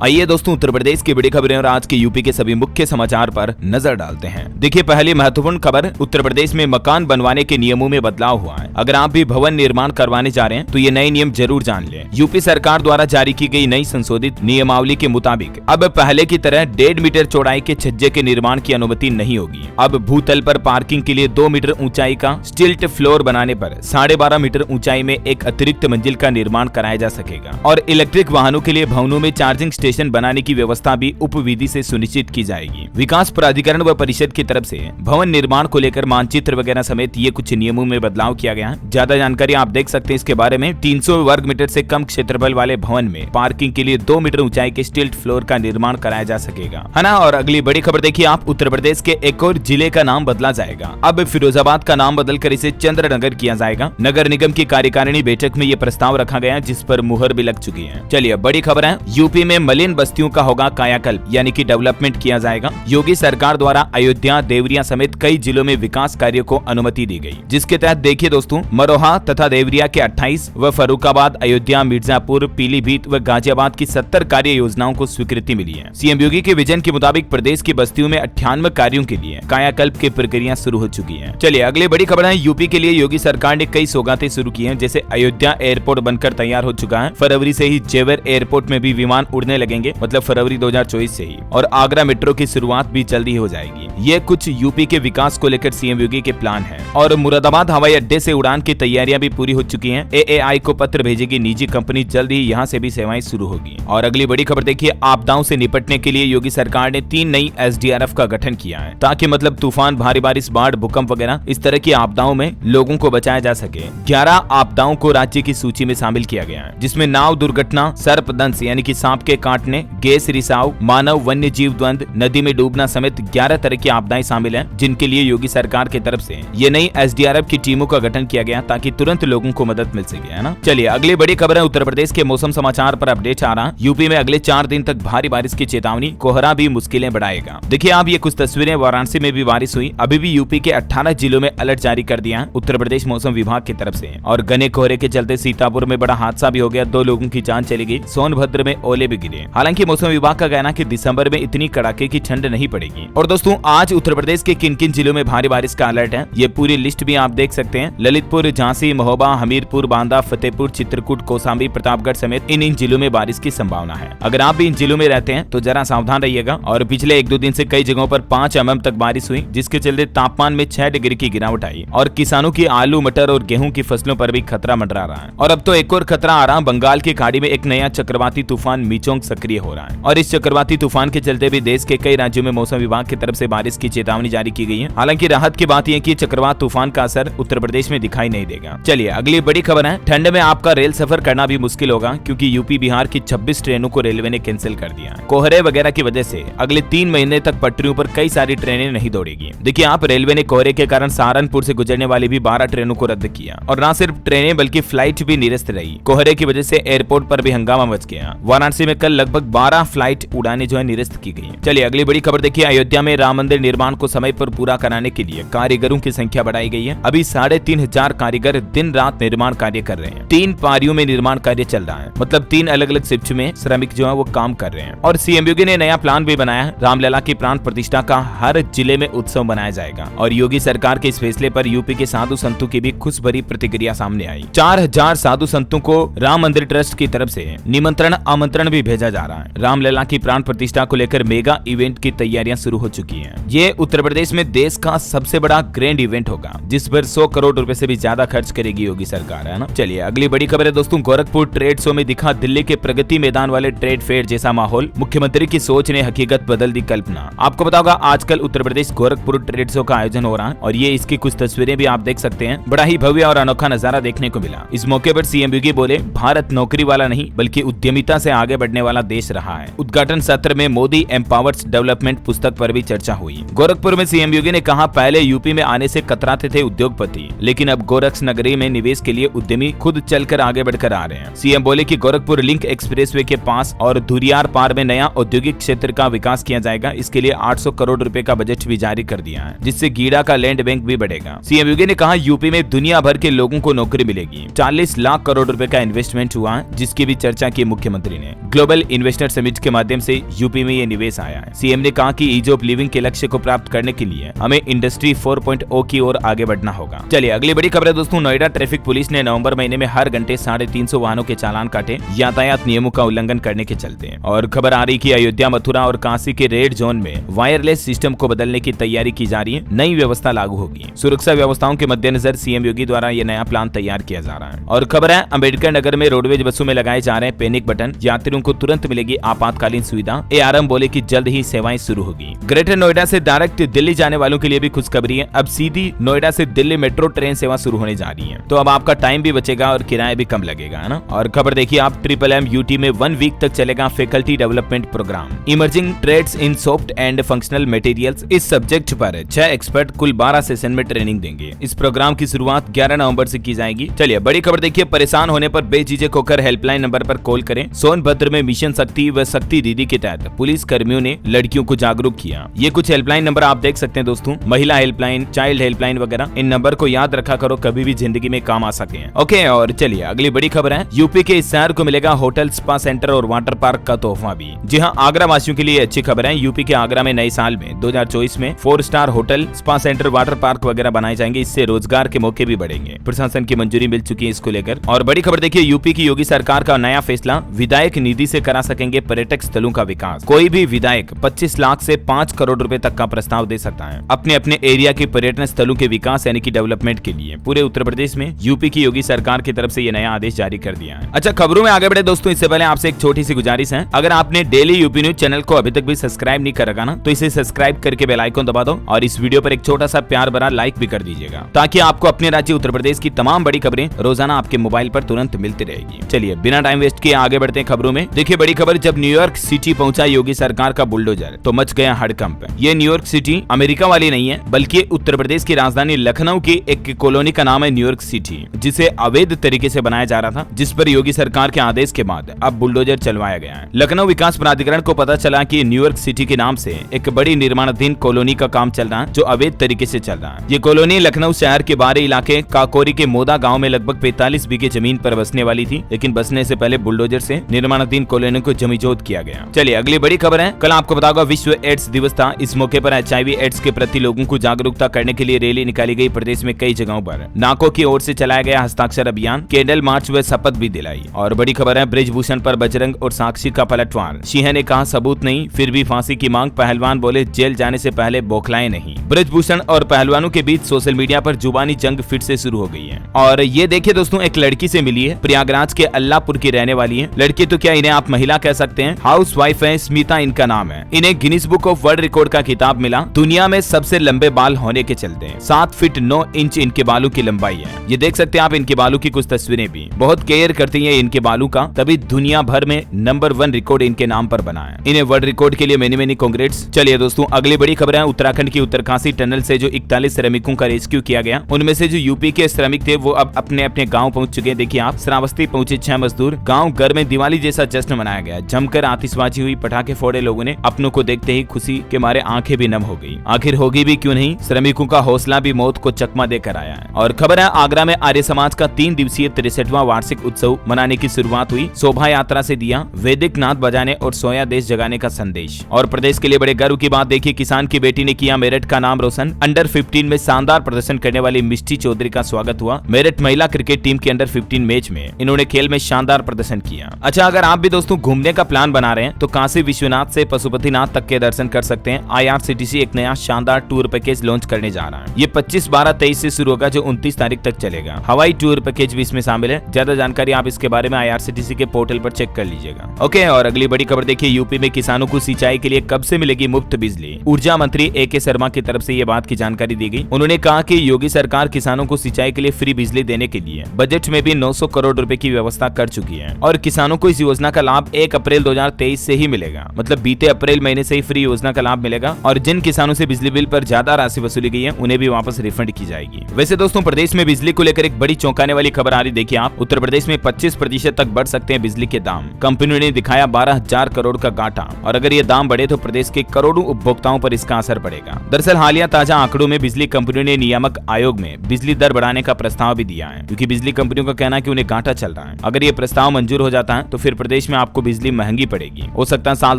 आइए दोस्तों, उत्तर प्रदेश की बड़ी खबरें और आज के यूपी के सभी मुख्य समाचार पर नजर डालते हैं। देखिए, पहली महत्वपूर्ण खबर, उत्तर प्रदेश में मकान बनवाने के नियमों में बदलाव हुआ है। अगर आप भी भवन निर्माण करवाने जा रहे हैं तो ये नए नियम जरूर जान लें। यूपी सरकार द्वारा जारी की गई नई संशोधित नियमावली के मुताबिक अब पहले की तरह 1.5 मीटर चौड़ाई के छज्जे के निर्माण की अनुमति नहीं होगी। अब भूतल पर पार्किंग के लिए 2 मीटर ऊंचाई का स्टिल्ट फ्लोर बनाने पर 12.5 मीटर ऊंचाई में एक अतिरिक्त मंजिल का निर्माण कराया जा सकेगा और इलेक्ट्रिक वाहनों के लिए भवनों में चार्जिंग स्टेशन बनाने की व्यवस्था भी उपविधि से सुनिश्चित की जाएगी। विकास प्राधिकरण व परिषद की तरफ से भवन निर्माण को लेकर मानचित्र वगैरह समेत ये कुछ नियमों में बदलाव किया गया है। ज्यादा जानकारी आप देख सकते हैं इसके बारे में। 300 वर्ग मीटर से कम क्षेत्रफल वाले भवन में पार्किंग के लिए 2 मीटर ऊंचाई के स्टिल्ट फ्लोर का निर्माण कराया जा सकेगा, है ना। और अगली बड़ी खबर देखिए आप, उत्तर प्रदेश के एक और जिले का नाम बदला जाएगा। अब फिरोजाबाद का नाम बदलकर इसे चंद्रनगर किया जाएगा। नगर निगम की कार्यकारिणी बैठक में ये प्रस्ताव रखा गया, जिस पर मुहर भी लग चुकी है। चलिए बड़ी खबर है, यूपी में मलिन बस्तियों का होगा कायाकल्प, यानी कि डेवलपमेंट किया जाएगा। योगी सरकार द्वारा अयोध्या, देवरिया समेत कई जिलों में विकास कार्यों को अनुमति दी गई, जिसके तहत देखिए दोस्तों, मरोहा तथा देवरिया के 28 व फर्रुखाबाद, अयोध्या, मिर्जापुर, पीलीभीत व गाजियाबाद की 70 कार्य योजनाओं को स्वीकृति मिली है। सीएम योगी के विजन के मुताबिक प्रदेश की बस्तियों में 98 कार्यों के लिए कायाकल्प की प्रक्रिया शुरू हो चुकी है। चलिए अगली बड़ी खबर है, यूपी के लिए योगी सरकार ने कई सौगातें शुरू की हैं। जैसे अयोध्या एयरपोर्ट बनकर तैयार हो चुका है। फरवरी से ही जेवर एयरपोर्ट में भी विमान उड़ने लगेंगे, मतलब फरवरी 2024 से ही। और आगरा मेट्रो की शुरुआत भी जल्दी हो जाएगी। ये कुछ यूपी के विकास को लेकर सीएम योगी के प्लान है। और मुरादाबाद हवाई अड्डे से उड़ान की तैयारियां भी पूरी हो चुकी हैं। एएआई को पत्र भेजेगी निजी कंपनी, जल्द ही यहाँ से भी सेवाएं शुरू होगी। और अगली बड़ी खबर देखिए, आपदाओं से निपटने के लिए योगी सरकार ने 3 नई एसडीआरएफ का गठन किया है, ताकि मतलब तूफान, भारी बारिश, बाढ़, भूकंप वगैरह इस तरह की आपदाओं में लोगों को बचाया जा सके। 11 आपदाओं को राज्य की सूची में शामिल किया गया है, जिसमें नाव दुर्घटना, सर्पदंश यानी कि सांप के काटने, गैस रिसाव, मानव वन्य जीव द्वंद, नदी में डूबना समेत 11 तरह की आपदाएं शामिल हैं, जिनके लिए योगी सरकार की तरफ से ये नई एसडीआरएफ की टीमों का गठन किया गया, ताकि तुरंत लोगों को मदद मिल सके, है ना। चलिए अगली बड़ी खबर है, उत्तर प्रदेश के मौसम समाचार पर अपडेट आ रहा। यूपी में अगले 4 दिन तक भारी बारिश की चेतावनी, कोहरा भी मुश्किलें बढ़ाएगा। देखिए आप, ये कुछ तस्वीरें, वाराणसी में भी बारिश हुई। अभी भी यूपी के 18 जिलों में अलर्ट जारी कर दिया है उत्तर प्रदेश मौसम विभाग की तरफ से। और घने कोहरे के चलते सीतापुर में बड़ा हादसा भी हो गया, 2 लोगों की जान चली गई। सोनभद्र में ओले भी गिरे। हालांकि मौसम विभाग का कहना है कि दिसंबर में इतनी कड़ाके की ठंड नहीं पड़ेगी। और दोस्तों, आज उत्तर प्रदेश के किन किन जिलों में भारी बारिश का अलर्ट है, ये पूरी लिस्ट भी आप देख सकते हैं। ललितपुर, झांसी, महोबा, हमीरपुर, बांदा, फतेहपुर, चित्रकूट, कौशाम्बी, प्रतापगढ़ समेत इन जिलों में बारिश की संभावना है। अगर आप भी इन जिलों में रहते हैं तो जरा सावधान रहिएगा। और पिछले 1-2 दिन से कई जगहों पर 5 mm तक बारिश हुई, जिसके चलते तापमान में 6 डिग्री की गिरावट आई और किसानों की आलू, मटर और गेहूं की फसलों पर भी खतरा मंडरा रहा है। और अब तो एक और खतरा आ रहा, बंगाल की खाड़ी में एक नया चक्रवाती तूफान मिचोंग सक्रिय हो रहा है। और इस चक्रवाती तूफान के चलते भी देश के कई राज्यों में मौसम विभाग की तरफ से बारिश की चेतावनी जारी की गई है। हालांकि राहत की बात यह कि चक्रवात तूफान का असर उत्तर प्रदेश में दिखाई नहीं देगा। चलिए अगली बड़ी खबर है, ठंड में आपका रेल सफर करना भी मुश्किल होगा, क्योंकि यूपी बिहार की 26 ट्रेनों को रेलवे ने कैंसिल कर दिया। कोहरे वगैरह की वजह से अगले 3 महीने तक पटरियों पर कई सारी ट्रेनें नहीं दौड़ेगी। देखिए आप, रेलवे ने कोहरे के कारण सहारनपुर से गुजरने वाली भी 12 ट्रेनों को रद्द किया। और न सिर्फ ट्रेनें बल्कि फ्लाइट भी निरस्त रही। कोहरे की वजह से एयरपोर्ट पर भी हंगामा मच गया। वाराणसी में कल लगभग 12 फ्लाइट उड़ानें जो है निरस्त की गई। चलिए अगली बड़ी खबर देखिए, अयोध्या में राम मंदिर निर्माण को समय पर पूरा कराने के लिए कारीगरों की संख्या बढ़ाई गई है। अभी 3500 कारीगर दिन रात निर्माण कार्य कर रहे हैं। 3 पारियों में निर्माण कार्य चल रहा है, मतलब 3 अलग-अलग शिफ्ट में श्रमिक जो है वो काम कर रहे हैं। और सीएम योगी ने नया प्लान भी बनाया है, रामलला की प्राण प्रतिष्ठा का हर जिले में उत्सव मनाया जाएगा। और योगी सरकार के इस फैसले पर यूपी के साधु संतों की भी खुश भरी प्रतिक्रिया सामने आई। 4000 साधु संतों को राम मंदिर ट्रस्ट की तरफ से निमंत्रण आमंत्रण भी भेजा जा रहा है। रामलला की प्राण प्रतिष्ठा को लेकर मेगा इवेंट की तैयारियां शुरू हो चुकी हैं। ये उत्तर प्रदेश में देश का सबसे बड़ा ग्रैंड इवेंट होगा, जिस पर 100 करोड़ रुपए से भी ज्यादा खर्च करेगी योगी सरकार, है ना। चलिए अगली बड़ी खबर है दोस्तों, गोरखपुर ट्रेड शो में दिखा दिल्ली के प्रगति मैदान वाले ट्रेड फेयर जैसा माहौल। मुख्यमंत्री की सोच ने हकीकत बदल दी कल्पना। आपको पता होगा आजकल उत्तर प्रदेश गोरखपुर ट्रेड शो का आयोजन हो रहा है, और ये इसकी कुछ तस्वीरें भी आप देख सकते हैं। बड़ा ही भव्य और अनोखा नजारा देखने को मिला। इस मौके पर सीएम योगी बोले, भारत नौकरी वाला नहीं बल्कि उद्यमिता से आगे बढ़ने वाला देश रहा है। उद्घाटन सत्र में मोदी एम्पावर्स डेवलपमेंट पुस्तक पर भी चर्चा हुई। होगी। गोरखपुर में सीएम योगी ने कहा, पहले यूपी में आने से कतराते थे उद्योगपति, लेकिन अब गोरक्ष नगरी में निवेश के लिए उद्यमी खुद चलकर आगे बढ़कर आ रहे हैं। सीएम बोले कि गोरखपुर लिंक एक्सप्रेसवे के पास और धुरियार पार में नया औद्योगिक क्षेत्र का विकास किया जाएगा। इसके लिए 800 करोड़ रुपए का बजट भी जारी कर दिया है, जिससे गीडा का लैंड बैंक भी बढ़ेगा। सीएम योगी ने कहा, यूपी में दुनिया भर के लोगों को नौकरी मिलेगी। 40 लाख करोड़ रुपए का इन्वेस्टमेंट हुआ है, जिसकी भी चर्चा की मुख्यमंत्री ने। ग्लोबल इन्वेस्टर समिट के माध्यम से यूपी में ये निवेश आया है। सीएम ने कहा कि ईज ऑफ लिविंग के लक्ष्य को प्राप्त करने के लिए हमें इंडस्ट्री 4.0 की ओर आगे बढ़ना होगा। चलिए अगली बड़ी खबर है दोस्तों, नोएडा ट्रैफिक पुलिस ने नवंबर महीने में हर घंटे 350 वाहनों के चालान काटे यातायात नियमों का उल्लंघन करने के चलते। और खबर आ रही कि अयोध्या, मथुरा और काशी के रेड जोन में वायरलेस सिस्टम को बदलने की तैयारी की जा रही है। नई व्यवस्था लागू होगी। सुरक्षा व्यवस्थाओं के मद्देनजर सीएम योगी द्वारा यह नया प्लान तैयार किया जा रहा है। और खबर है, अम्बेडकर नगर में रोडवेज बसों में लगाए जा रहे हैं पैनिक बटन, यात्रियों को तुरंत मिलेगी आपातकालीन सुविधा। एआरएम बोले कि जल्द ही सेवाएं शुरू होगी। ग्रेटर नोएडा से डायरेक्ट दिल्ली जाने वालों के लिए भी खुशखबरी है। अब सीधी नोएडा से दिल्ली मेट्रो ट्रेन सेवा शुरू होने जा रही है, तो अब आपका टाइम भी बचेगा और किराया भी कम लगेगा, है ना। और खबर देखिए आप, ट्रिपल यूटी में 1 वीक तक चलेगा faculty development programme, emerging trends in soft and functional materials. इस सब्जेक्ट पर 6 एक्सपर्ट कुल 12 सेशन में ट्रेनिंग देंगे। इस प्रोग्राम की शुरुआत 11 नवंबर से की जाएगी। चलिए बड़ी खबर देखिए, परेशान होने पर बेझिझक होकर हेल्पलाइन नंबर पर कॉल करें। सोनभद्र में मिशन शक्ति व शक्ति दीदी के तहत पुलिस कर्मियों ने लड़कियों को जागरूक किया। ये कुछ हेल्पलाइन नंबर आप देख सकते हैं दोस्तों, महिला हेल्पलाइन, चाइल्ड हेल्पलाइन वगैरह। इन नंबर को याद रखा करो, कभी भी जिंदगी में काम आ सके। ओके, और चलिए अगली बड़ी खबर है, यूपी के इस शहर को मिलेगा होटल, स्पा सेंटर और वाटर पार्क का तोहफा भी। जी हाँ, आगरा वासियों के लिए अच्छी खबर है। यूपी के आगरा में नए साल में 2024 में 4 star hotel, spa centre, water park वगैरह बनाए जाएंगे। इससे रोजगार के मौके भी बढ़ेंगे। प्रशासन की मंजूरी मिल चुकी है इसको लेकर। और बड़ी खबर देखिए, यूपी की योगी सरकार का नया फैसला, विधायक निधि से करा सकेंगे पर्यटक स्थलों का विकास। कोई भी विधायक 25 लाख से 5 करोड़ रुपए तक का प्रस्ताव दे सकता है अपने अपने एरिया के पर्यटन स्थलों के विकास यानी कि डेवलपमेंट के लिए। पूरे उत्तर प्रदेश में यूपी की योगी सरकार की तरफ से ये नया आदेश जारी कर दिया है। अच्छा, खबरों में आगे बढ़े दोस्तों, इससे पहले आपसे एक छोटी सी गुजारिश है, अगर आपने डेली यूपी न्यूज चैनल को अभी तक भी सब्सक्राइब नहीं कर रखा ना, तो इसे सब्सक्राइब करके बेल आइकन दबा दो और इस वीडियो पर एक छोटा सा प्यार भरा लाइक भी कर दीजिएगा, ताकि आपको अपने राज्य उत्तर प्रदेश की तमाम बड़ी खबरें रोजाना आपके मोबाइल पर तुरंत मिलती रहेगी। चलिए बिना टाइम वेस्ट किए आगे बढ़ते हैं खबरों में। देखिए बड़ी खबर, जब न्यूयॉर्क सिटी पहुंचा योगी सरकार का बुलडोजर तो मच गया हड़कंप। ये न्यूयॉर्क सिटी अमेरिका वाली नहीं है, बल्कि उत्तर प्रदेश की राजधानी लखनऊ की एक कॉलोनी का नाम है न्यूयॉर्क सिटी, जिसे अवैध तरीके से बनाया जा रहा था, जिस पर योगी सरकार के आदेश के बाद अब बुलडोजर चलवाया गया है। लखनऊ विकास प्राधिकरण को पता चला कि न्यूयॉर्क सिटी के नाम से एक बड़ी निर्माणाधीन कॉलोनी का काम चल रहा है, जो अवैध तरीके से चल रहा है। ये कॉलोनी लखनऊ शहर के बाहरी इलाके काकोरी के मोदा गाँव में लगभग 45 बीघे जमीन पर बसने वाली थी, लेकिन बसने से पहले बुलडोजर से निर्माणाधीन कॉलोनी को जमीजोत किया गया। चलिए अगली बड़ी खबर है, कल आपको बताऊंगा विश्व एड्स दिवस था। इस मौके पर HIV एड्स के प्रति लोगों को जागरूकता करने के लिए रैली निकाली गई। प्रदेश में कई जगहों पर नाको की ओर से चलाया गया हस्ताक्षर अभियान, कैंडल मार्च व शपथ भी दिलाई। और बड़ी खबर है, ब्रिजभूषण पर बजरंग और साक्षी का पलटवार। सिंह ने कहा सबूत नहीं, फिर भी फांसी की मांग। पहलवान बोले जेल जाने से पहले बौखलाए नहीं। ब्रिजभूषण और पहलवानों के बीच सोशल मीडिया पर जुबानी जंग फिर से शुरू हो गई है। और ये देखिए दोस्तों, एक लड़की से मिली है, प्रयागराज के अल्लाहपुर की रहने वाली है। लड़की तो क्या, इन्हें आप महिला कह सकते हैं, हाउस वाइफ है, स्मिता इनका नाम है। इन्हें Guinness book of world record का खिताब मिला दुनिया में सबसे लंबे बाल होने के चलते। 7 फीट 9 इंच इनके बालों की लंबाई है। ये देख सकते हैं आप इनके बालों की कुछ तस्वीरें भी। बहुत केयर करती है इनके बालों का, तभी दुनिया भर में नंबर 1 रिकॉर्ड इनके नाम पर बना है। इन्हें वर्ल्ड रिकॉर्ड के लिए मेनी कांग्रेट्स। चलिए दोस्तों अगली बड़ी खबर है, उत्तराखंड की उत्तरकाशी टनल से जो 41 श्रमिकों का रेस्क्यू किया गया, उनमें से जो यूपी के श्रमिक थे वो अब अपने अपने गाँव पहुंच चुके हैं। देखिए आप, श्रावस्ती पहुंचे 6 मजदूर। गाँव घर में दिवाली जैसा जश्न मनाया गया, जमकर आतिशबाजी हुई, पटाखे फोड़े लोगों ने। अपनों को देखते ही खुशी के मारे आंखें भी नम हो गई। आखिर होगी भी क्यों नहीं, श्रमिकों का हौसला भी मौत को चकमा देकर आया है। और खबर है, आगरा में आर्य समाज का 3 दिवसीय 63वां वार्षिक उत्सव मनाने की शुरुआत हुई। शोभा यात्रा से दिया, वैदिक नाद बजाने और सोया देश जगाने का संदेश। और प्रदेश के लिए बड़े गर्व की बात देखिए, किसान की बेटी ने किया मेरठ का नाम रोशन। अंडर 15 में शानदार प्रदर्शन करने वाली मिष्टी चौधरी का स्वागत हुआ। मेरठ महिला क्रिकेट टीम के अंडर 15 मैच में इन्होंने खेल में शानदार प्रदर्शन किया। अच्छा, अगर आप भी दोस्तों घूमने का प्लान बना रहे हैं तो काशी विश्वनाथ से पशुपतिनाथ तक के दर्शन कर सकते हैं। IRCTC एक नया शानदार टूर पैकेज लॉन्च करने जा रहा है। ये 25/12/23 से शुरू होगा, जो 29 तारीख तक चलेगा। हवाई टूर पैकेज भी इसमें शामिल है। ज्यादा जानकारी आप इसके बारे में IRCTC के पोर्टल पर चेक कर लीजिएगा। ओके, और अगली बड़ी खबर देखिए, यूपी में किसानों को सिंचाई के लिए कब से मिलेगी मुफ्त बिजली। ऊर्जा मंत्री AK शर्मा की तरफ से ये बात की जानकारी दी गई। उन्होंने कहा कि योगी सरकार किसानों को सिंचाई के लिए फ्री बिजली देने के लिए बजट में भी 900 करोड़ रुपए की व्यवस्था कर चुकी है और किसानों को इस योजना का लाभ 1 अप्रैल 2023 से ही मिलेगा। मतलब बीते अप्रैल महीने से ही फ्री योजना का लाभ मिलेगा और जिन किसानों से बिजली बिल पर ज्यादा राशि वसूली गई है उन्हें भी वापस रिफंड की जाएगी। वैसे दोस्तों प्रदेश में बिजली को लेकर एक बड़ी चौंकाने वाली खबर आ रही, देखिए आप, उत्तर प्रदेश में 25% तक बढ़ सकते हैं बिजली के दाम। कंपनियों ने दिखाया 12,000 करोड़ का घाटा और अगर ये दाम बढ़े तो प्रदेश के करोड़ों उपभोक्ताओं पर इसका असर पड़ेगा। दरअसल हालिया ताजा आंकड़ों में बिजली कंपनियों ने नियामक आयोग में बिजली दर बढ़ाने का प्रस्ताव भी दिया है, क्योंकि बिजली कंपनियों का कहना है कि उन्हें घाटा चल रहा है। अगर ये प्रस्ताव मंजूर हो जाता है तो फिर प्रदेश में आपको बिजली महंगी पड़ेगी। हो सकता है साल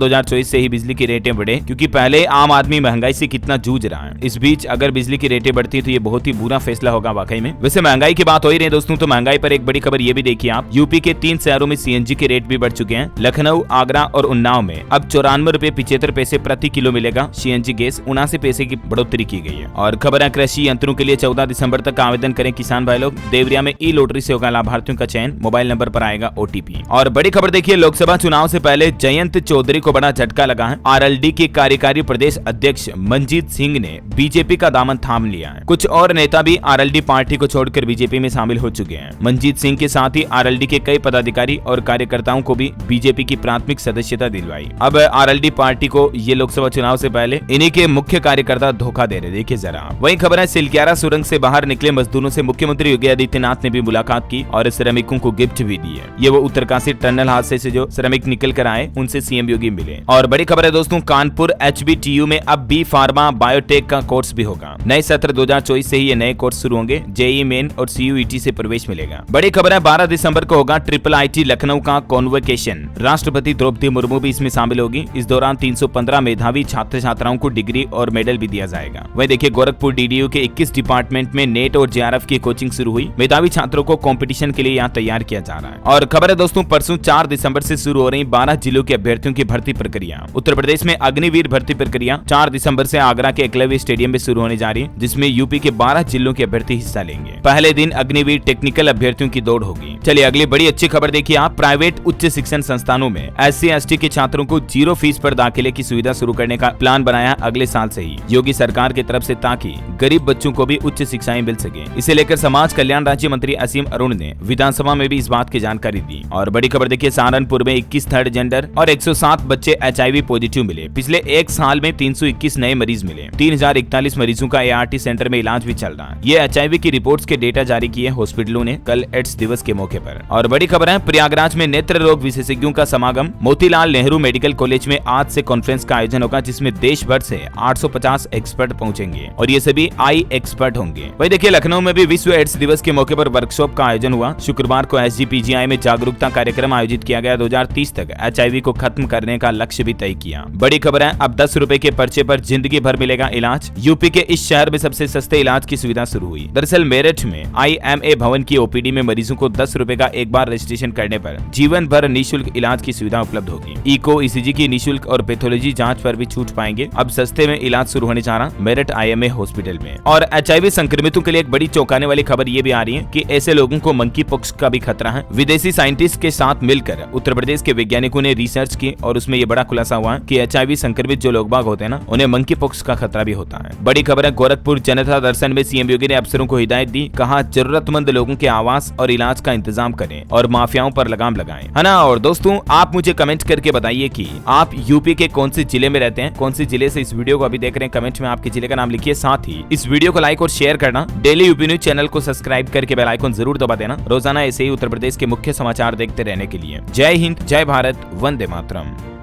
2024 से ही बिजली की रेटें बढ़े, क्योंकि पहले आम आदमी महंगाई से कितना जूझ रहा है। इस बीच अगर बिजली की रेटें बढ़ती है तो ये बहुत ही बुरा फैसला होगा वाकई में। वैसे महंगाई की बात हो ही रही है दोस्तों, तो महंगाई पर एक बड़ी खबर ये भी देखिए आप, यूपी के 3 शहरों में सीएनजी के रेट भी बढ़ चुके हैं। लखनऊ, आगरा और उन्नाव में अब 94 रुपए 75 पैसे प्रति किलो मिलेगा सीएनजी गैस, 79 पैसे की बढ़ोतरी की गई है। और खबर है कृषि यंत्रों के लिए 14 दिसंबर तक आवेदन करें किसान भाई लोग। देवरिया में ई लॉटरी से होगा लाभार्थियों का चयन, मोबाइल नंबर पर आएगा ओटीपी। और बड़ी खबर देखिए, लोकसभा चुनाव से पहले जयंत चौधरी को बड़ा झटका लगा है। आरएलडी के कार्यकारी प्रदेश अध्यक्ष मंजीत सिंह ने बीजेपी का दामन थाम लिया है। कुछ और नेता भी आरएलडी पार्टी को छोड़कर बीजेपी में शामिल हो चुके हैं। मंजीत सिंह के साथ ही आरएलडी के कई पदाधिकारी और कार्यकर्ताओं को भी बीजेपी की प्राथमिक सदस्यता दिलवाई। अब आरएलडी पार्टी को ये लोकसभा चुनाव से पहले इन्हीं के मुख्य कार्यकर्ता धोखा दे रहे, देखिए जरा। वही खबर है, सिलक्यारा सुरंग से बाहर निकले मजदूरों से मुख्यमंत्री योगी आदित्यनाथ ने भी मुलाकात की और श्रमिकों को गिफ्ट भी दी है। ये वो उत्तरकाशी टनल हादसे से जो श्रमिक निकल कर आए उनसे सीएम योगी मिले। और बड़ी खबर है दोस्तों, कानपुर HBTU में अब बी फार्मा बायोटेक का कोर्स भी होगा। नए सत्र 2024 से ही ये नए कोर्स शुरू होंगे। जेईई मेन और CUET से प्रवेश मिलेगा। बड़ी खबर है, 12 दिसंबर को होगा IIIT लखनऊ का कॉन्वोकेशन। राष्ट्रपति द्रौपदी मुर्मू भी इसमें शामिल होगी। इस दौरान 315 मेधावी छात्र छात्राओं को डिग्री और मेडल भी दिया जाएगा। वही देखिए, गोरखपुर DDU के 21 डिपार्टमेंट में नेट और JRF की कोचिंग शुरू हुई। मेधावी छात्रों को कंपटीशन के लिए यहाँ तैयार किया जा रहा है। और खबर है दोस्तों, परसों 4 दिसंबर से शुरू हो रही 12 जिलों के अभ्यर्थियों की भर्ती प्रक्रिया। उत्तर प्रदेश में अग्निवीर भर्ती प्रक्रिया 4 दिसंबर से आगरा के एकलव्य स्टेडियम में शुरू होने जा रही है, जिसमें यूपी के 12 जिलों के अभ्यर्थी हिस्सा लेंगे। पहले दिन अग्निवीर टेक्निकल अभ्यर्थियों की दौड़ होगी। चलिए अगली बड़ी अच्छी खबर देखिए आप, प्राइवेट उच्च शिक्षण संस्थानों में SC/ST के छात्रों को 0 फीस पर दाखिले की सुविधा शुरू करने का प्लान बनाया अगले साल से ही योगी सरकार की तरफ से, ताकि गरीब बच्चों को भी उच्च शिक्षाएं मिल सके। इसे लेकर समाज कल्याण राज्य मंत्री असीम अरुण ने विधानसभा में भी इस बात की जानकारी दी। और बड़ी खबर देखिए, सहारनपुर में 21 थर्ड जेंडर और 107 बच्चे HIV पॉजिटिव मिले। पिछले एक साल में 321 नए मरीज मिले। 3041 मरीजों का ART सेंटर में इलाज भी चल रहा है। ये HIV की रिपोर्ट्स के डेटा जारी किए हॉस्पिटलों ने कल एड्स दिवस के मौके पर। और बड़ी खबर है, प्रयागराज में नेत्र रोग विशेषज्ञों का समागम। मोतीलाल नेहरू मेडिकल कॉलेज में आज से कॉन्फ्रेंस का आयोजन होगा, जिसमें देश भर से 850 एक्सपर्ट पहुंचेंगे और ये सभी आई एक्सपर्ट होंगे। वही देखिए, लखनऊ में भी विश्व एड्स दिवस के मौके पर वर्कशॉप का आयोजन हुआ। शुक्रवार को SGPGI में जागरूकता कार्यक्रम आयोजित किया गया। 2030 तक HIV को खत्म करने का लक्ष्य भी तय किया। बड़ी खबर है, अब 10 रुपए के पर्चे पर जिंदगी भर मिलेगा इलाज। यूपी के इस शहर में सबसे सस्ते इलाज की सुविधा शुरू हुई। दरअसल मेरठ में IMA भवन की OPD में मरीजों को 10 रुपए का एक बार रजिस्ट्रेशन करने पर जीवन भर निःशुल्क इलाज की सुविधा उपलब्ध होगी। इको ECG की निःशुल्क और पैथोलॉजी जांच पर भी छूट पाएंगे। अब सस्ते में इलाज शुरू होने जा रहा मेरठ IMA हॉस्पिटल में। और HIV संक्रमितों के लिए एक बड़ी चौंकाने वाली खबर ये भी आ रही है कि ऐसे लोगों को मंकी पॉक्स का भी खतरा है। विदेशी साइंटिस्ट के साथ मिलकर उत्तर प्रदेश के वैज्ञानिकों ने रिसर्च की और उसमें ये बड़ा खुलासा हुआ कि HIV संक्रमित जो लोग बाग होते हैं ना, उन्हें मंकी पॉक्स का खतरा भी होता है। बड़ी खबर है, गोरखपुर जनता दर्शन में सीएम योगी ने अफसरों को हिदायत दी। कहा जरूरतमंद लोगों के आवास और इलाज का इंतजाम करें और माफियाओं पर लगाम लगाएं, है ना। और दोस्तों आप मुझे कमेंट करके बताइए कि आप यूपी के कौन से जिले में रहते हैं, कौन से जिले से इस वीडियो को अभी देख रहे हैं। कमेंट में आपके जिले का नाम लिखिए। साथ ही इस वीडियो को लाइक और शेयर करना। डेली यूपी न्यूज चैनल को सब्सक्राइब करके बेल आइकन जरूर दबा देना, रोजाना ऐसे ही उत्तर प्रदेश के मुख्य समाचार देखते रहने के लिए। जय हिंद, जय भारत, वंदे मातरम।